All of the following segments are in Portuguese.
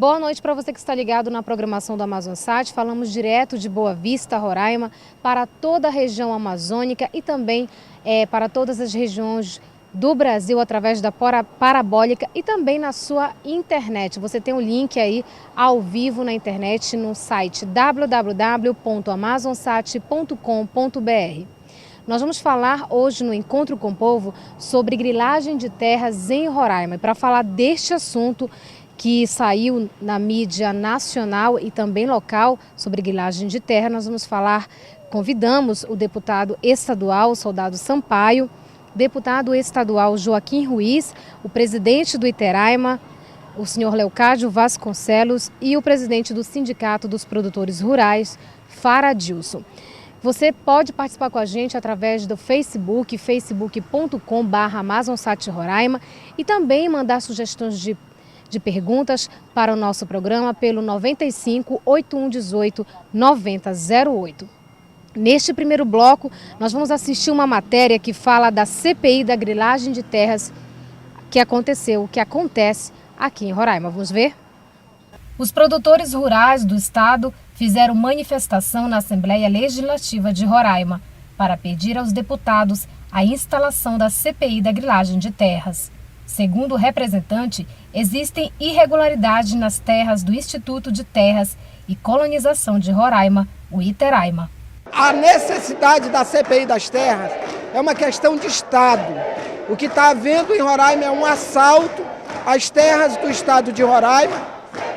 Boa noite para você que está ligado na programação do Amazonsat. Falamos direto de Boa Vista, Roraima, para toda a região amazônica e também para todas as regiões do Brasil através da parabólica e também na sua internet. Você tem um link aí ao vivo na internet no site www.amazonsat.com.br. Nós vamos falar hoje no Encontro com o Povo sobre grilagem de terras em Roraima. E para falar deste assunto que saiu na mídia nacional e também local sobre grilagem de terra, nós vamos convidamos o deputado estadual, Soldado Sampaio, deputado estadual Joaquim Ruiz, o presidente do Iteraima, o senhor Leocádio Vasconcelos e o presidente do Sindicato dos Produtores Rurais, Faradilson. Você pode participar com a gente através do Facebook, facebook.com/AmazonSatRoraima e também mandar sugestões de perguntas para o nosso programa pelo 95 8118 9008. Neste primeiro bloco, nós vamos assistir uma matéria que fala da CPI da grilagem de terras que acontece aqui em Roraima. Vamos ver? Os produtores rurais do estado fizeram manifestação na Assembleia Legislativa de Roraima para pedir aos deputados a instalação da CPI da grilagem de terras. Segundo o representante, existem irregularidades nas terras do Instituto de Terras e Colonização de Roraima, o Iteraima. A necessidade da CPI das terras é uma questão de Estado. O que está havendo em Roraima é um assalto às terras do estado de Roraima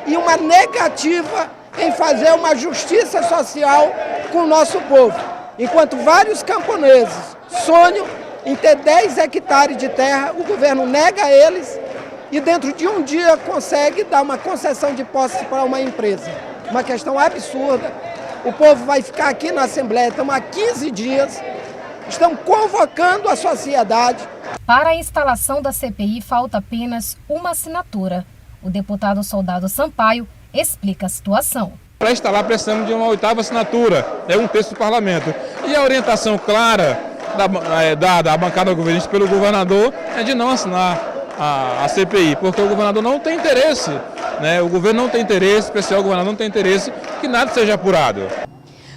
e uma negativa em fazer uma justiça social com o nosso povo. Enquanto vários camponeses sonham em ter 10 hectares de terra, o governo nega a eles e dentro de um dia consegue dar uma concessão de posse para uma empresa. Uma questão absurda. O povo vai ficar aqui na Assembleia, estamos há 15 dias, estão convocando a sociedade. Para a instalação da CPI falta apenas uma assinatura. O deputado Soldado Sampaio explica a situação. Para instalar precisamos de uma 8ª assinatura, é um terço do parlamento. E a orientação clara da bancada governista pelo governador é de não assinar a CPI, porque o governador não tem interesse, né? O governo não tem interesse, em especial o governador não tem interesse que nada seja apurado.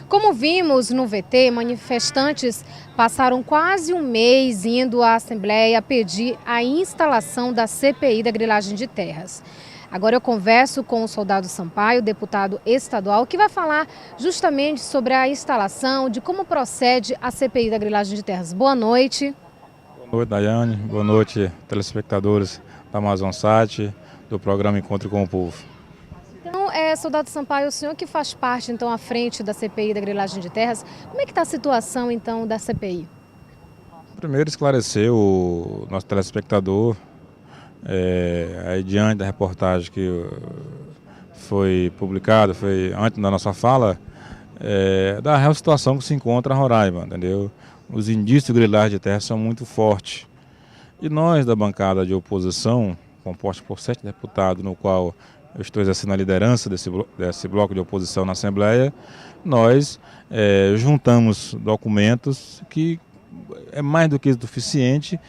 Como vimos no VT, manifestantes passaram quase um mês indo à Assembleia pedir a instalação da CPI da grilagem de terras. Agora eu converso com o Soldado Sampaio, deputado estadual, que vai falar justamente sobre a instalação, de como procede a CPI da grilagem de terras. Boa noite. Boa noite, Daiane. Boa noite, telespectadores da Amazonsat, do programa Encontro com o Povo. Então, Soldado Sampaio, o senhor que faz parte, então, à frente da CPI da grilagem de terras, como é que está a situação, então, da CPI? Primeiro, esclarecer o nosso telespectador, aí diante da reportagem que foi publicada, foi antes da nossa fala, da real situação que se encontra a Roraima, entendeu? Os indícios de grilagem de terra são muito fortes. E nós, da bancada de oposição, composta por 7 deputados, no qual eu estou exercendo a liderança desse bloco de oposição na Assembleia, nós juntamos documentos que é mais do que suficiente,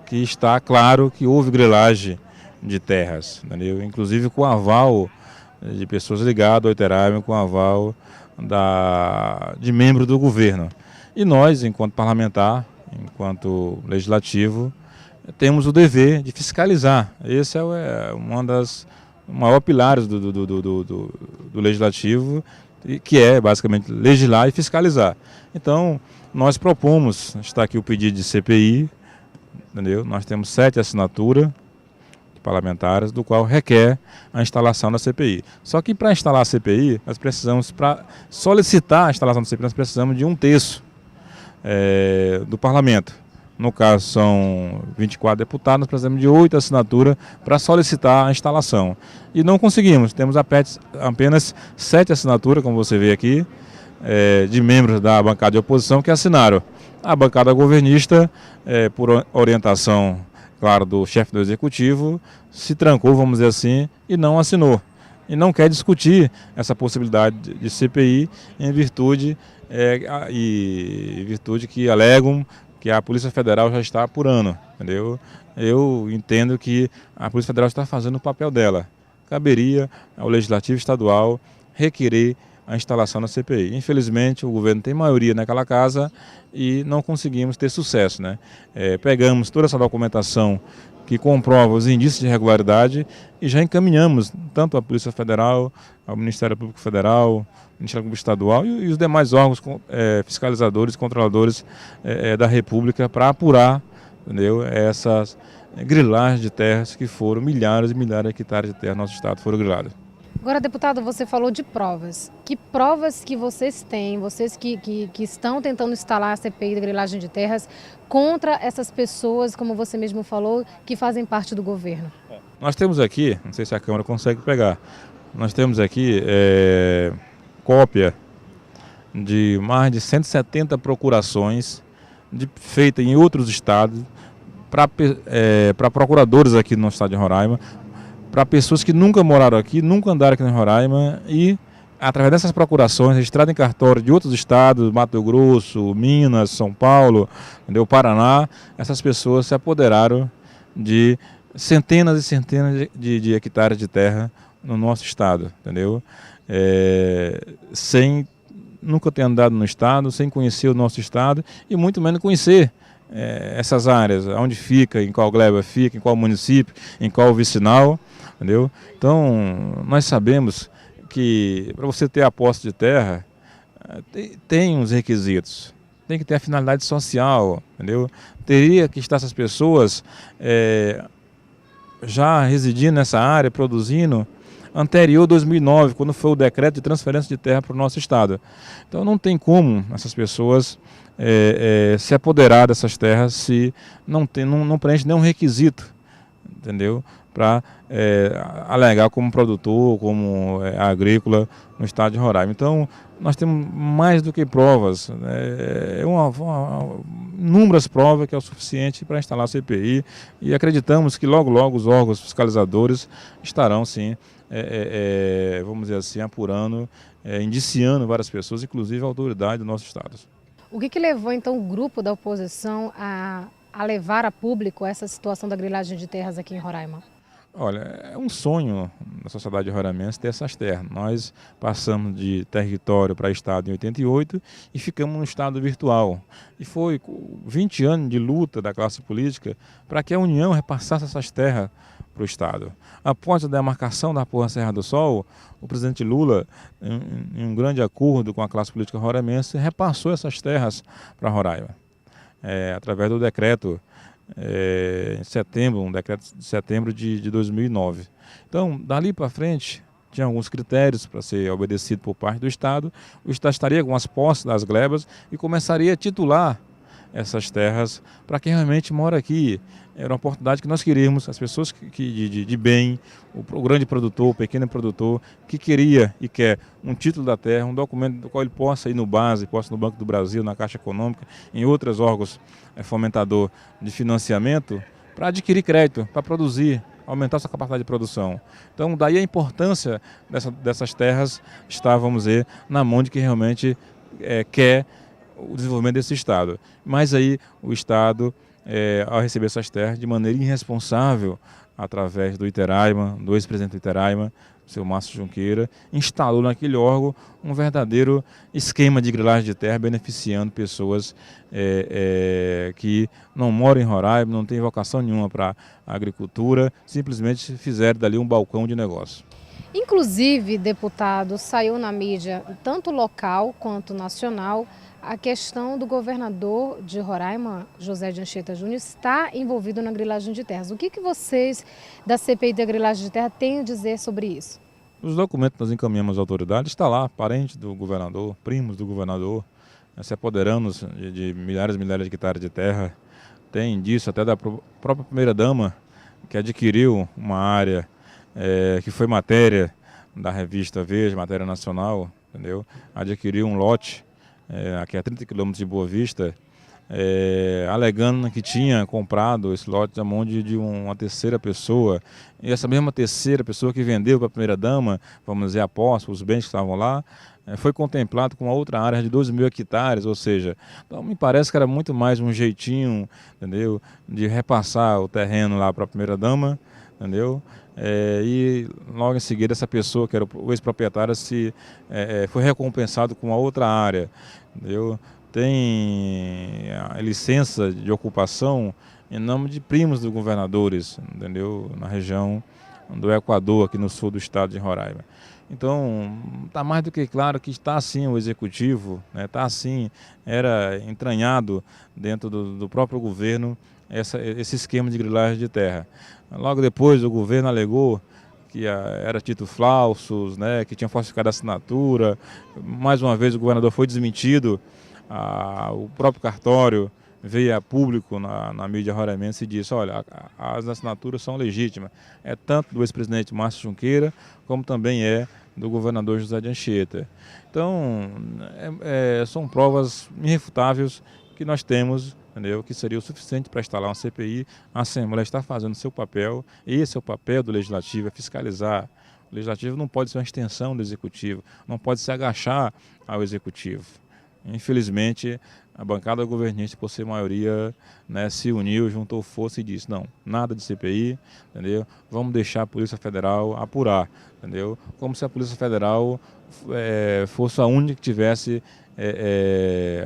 que está claro que houve grilagem de terras, entendeu? Inclusive com aval de pessoas ligadas ao Iteraima, com aval de membros do governo. E nós, enquanto parlamentar, enquanto legislativo, temos o dever de fiscalizar. Esse é uma das maiores pilares do legislativo, que é basicamente legislar e fiscalizar. Então, nós propomos, está aqui o pedido de CPI, entendeu? Nós temos 7 assinaturas parlamentares, do qual requer a instalação da CPI. Só que para instalar a CPI, nós precisamos, para solicitar a instalação da CPI, nós precisamos de 1/3 do parlamento. No caso, são 24 deputados, nós precisamos de 8 assinaturas para solicitar a instalação. E não conseguimos, temos apenas 7 assinaturas, como você vê aqui, de membros da bancada de oposição que assinaram. A bancada governista, por orientação, claro, do chefe do executivo, se trancou, vamos dizer assim, e não assinou. E não quer discutir essa possibilidade de CPI em virtude que alegam que a Polícia Federal já está apurando. entendeu? Eu entendo que a Polícia Federal está fazendo o papel dela. Caberia ao Legislativo Estadual requerer a instalação da CPI. Infelizmente, o governo tem maioria naquela casa e não conseguimos ter sucesso, né? Pegamos toda essa documentação que comprova os indícios de irregularidade e já encaminhamos tanto à Polícia Federal, ao Ministério Público Federal, ao Ministério Público Estadual e os demais órgãos fiscalizadores, controladores da República para apurar, entendeu, essas grilagens de terras que foram milhares e milhares de hectares de terra no nosso estado foram griladas. Agora, deputado, você falou de provas. Que provas que vocês têm, vocês que estão tentando instalar a CPI da grilagem de terras contra essas pessoas, como você mesmo falou, que fazem parte do governo? Nós temos aqui, não sei se a Câmara consegue pegar, nós temos aqui cópia de mais de 170 procurações feitas em outros estados para procuradores aqui no estado de Roraima, para pessoas que nunca moraram aqui, nunca andaram aqui em Roraima e, através dessas procurações, registradas em cartório de outros estados, Mato Grosso, Minas, São Paulo, entendeu, Paraná, essas pessoas se apoderaram de centenas e centenas de hectares de terra no nosso estado, entendeu? Sem nunca ter andado no estado, sem conhecer o nosso estado e muito menos conhecer essas áreas, onde fica, em qual gleba fica, em qual município, em qual vicinal, entendeu? Então, nós sabemos que para você ter a posse de terra, tem uns requisitos. Tem que ter a finalidade social, entendeu? Teria que estar essas pessoas já residindo nessa área, produzindo, anterior a 2009, quando foi o decreto de transferência de terra para o nosso estado. Então não tem como essas pessoas se apoderar dessas terras se não preenche nenhum requisito, entendeu? Para alegar como produtor, como agrícola no estado de Roraima. Então, nós temos mais do que provas, inúmeras provas que é o suficiente para instalar a CPI e acreditamos que logo, logo os órgãos fiscalizadores estarão, sim, vamos dizer assim, apurando, indiciando várias pessoas, inclusive a autoridade do nosso estado. O que levou, então, o grupo da oposição a levar a público essa situação da grilagem de terras aqui em Roraima? Olha, é um sonho da sociedade roraimense ter essas terras. Nós passamos de território para estado em 88 e ficamos no estado virtual. E foi 20 anos de luta da classe política para que a União repassasse essas terras para o estado. Após a demarcação da Porra Serra do Sol, o presidente Lula, em um grande acordo com a classe política roraimense, repassou essas terras para Roraima, através do decreto em setembro, um decreto de setembro de 2009. Então, dali para frente, tinha alguns critérios para ser obedecido por parte do Estado. O Estado estaria com as posses das glebas e começaria a titular essas terras para quem realmente mora aqui. Era uma oportunidade que nós queríamos, as pessoas de bem, o grande produtor, o pequeno produtor, que queria e quer um título da terra, um documento do qual ele possa ir no BASE, possa ir no Banco do Brasil, na Caixa Econômica, em outros órgãos fomentador de financiamento, para adquirir crédito, para produzir, aumentar sua capacidade de produção. Então, daí a importância dessas terras está, vamos dizer, na mão de quem realmente quer o desenvolvimento desse Estado. Mas aí o Estado, ao receber essas terras de maneira irresponsável, através do Iteraima, do ex-presidente do Iteraima, o seu Márcio Junqueira, instalou naquele órgão um verdadeiro esquema de grilagem de terra, beneficiando pessoas que não moram em Roraima, não têm vocação nenhuma para a agricultura, simplesmente fizeram dali um balcão de negócio. Inclusive, deputado, saiu na mídia, tanto local quanto nacional, a questão do governador de Roraima, José de Anchieta Júnior, está envolvido na grilagem de terras. O que vocês da CPI da grilagem de terra têm a dizer sobre isso? Os documentos que nós encaminhamos às autoridades, está lá, parentes do governador, primos do governador, se apoderando de milhares e milhares de hectares de terra. Tem disso até da própria primeira-dama, que adquiriu uma área que foi matéria da revista Veja, matéria nacional, entendeu? Adquiriu um lote aqui a 30 quilômetros de Boa Vista, alegando que tinha comprado esse lote na mão de uma terceira pessoa. E essa mesma terceira pessoa que vendeu para a primeira-dama, vamos dizer, a posse, os bens que estavam lá, foi contemplado com uma outra área de 12 mil hectares, ou seja, então me parece que era muito mais um jeitinho, entendeu, de repassar o terreno lá para a primeira-dama, entendeu? E logo em seguida essa pessoa, que era o ex-proprietário, foi recompensado com uma outra área, entendeu? Tem a licença de ocupação em nome de primos dos governadores, entendeu? Na região do Equador, aqui no sul do estado de Roraima. Então, está mais do que claro que está assim o executivo, está assim, era entranhado dentro do próprio governo esse esquema de grilagem de terra. Logo depois o governo alegou que era títulos falsos, que tinha falsificado a assinatura. Mais uma vez o governador foi desmentido, o próprio cartório veio a público na mídia roraimense e disse: olha, as assinaturas são legítimas, tanto do ex-presidente Márcio Junqueira, como também do governador José de Anchieta. Então, são provas irrefutáveis que nós temos, entendeu? Que seria o suficiente para instalar uma CPI. A Assembleia está fazendo seu papel, esse é o papel do Legislativo, é fiscalizar. O Legislativo não pode ser uma extensão do Executivo, não pode se agachar ao Executivo. Infelizmente, a bancada governista, por ser maioria, se uniu, juntou força e disse: não, nada de CPI, entendeu? Vamos deixar a Polícia Federal apurar, entendeu? Como se a Polícia Federal fosse a única que tivesse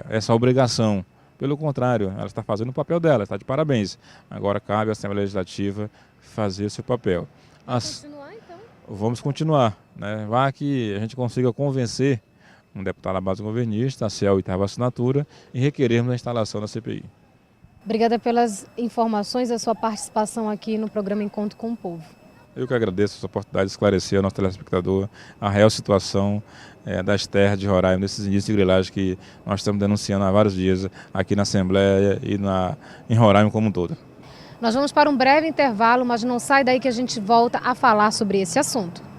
essa obrigação. Pelo contrário, ela está fazendo o papel dela, está de parabéns. Agora cabe à Assembleia Legislativa fazer o seu papel. Continuar, então? Vamos continuar, Vá que a gente consiga convencer um deputado da base governista a ser a 8ª assinatura e requerermos a instalação da CPI. Obrigada pelas informações e a sua participação aqui no programa Encontro com o Povo. Eu que agradeço essa oportunidade de esclarecer ao nosso telespectador a real situação das terras de Roraima, desses indícios de grilagem que nós estamos denunciando há vários dias aqui na Assembleia e em Roraima como um todo. Nós vamos para um breve intervalo, mas não sai daí que a gente volta a falar sobre esse assunto.